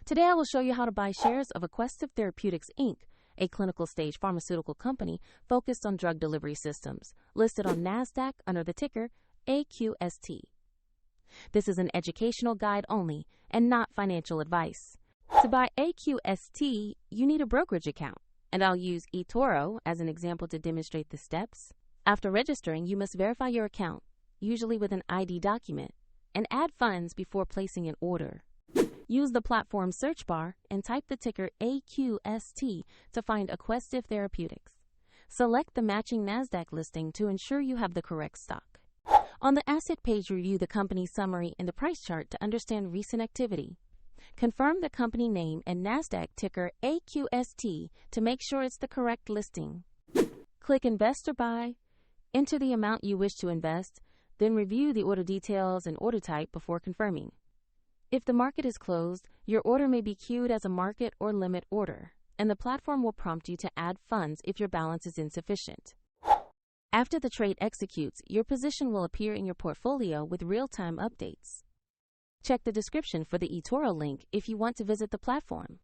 Today I will show you how to buy shares of Aquestive Therapeutics Inc., a clinical stage pharmaceutical company focused on drug delivery systems, listed on NASDAQ under the ticker AQST. This is an educational guide only and not financial advice. To buy AQST, you need a brokerage account, and I'll use eToro as an example to demonstrate the steps. After registering, you must verify your account, usually with an ID document, and add funds before placing an order. Use the platform search bar and type the ticker AQST to find Aquestive Therapeutics. Select the matching NASDAQ listing to ensure you have the correct stock. On the asset page, review the company summary and the price chart to understand recent activity. Confirm the company name and NASDAQ ticker AQST to make sure it's the correct listing. Click Invest or Buy, enter the amount you wish to invest, then review the order details and order type before confirming. If the market is closed, your order may be queued as a market or limit order, and the platform will prompt you to add funds if your balance is insufficient. After the trade executes, your position will appear in your portfolio with real-time updates. Check the description for the eToro link if you want to visit the platform.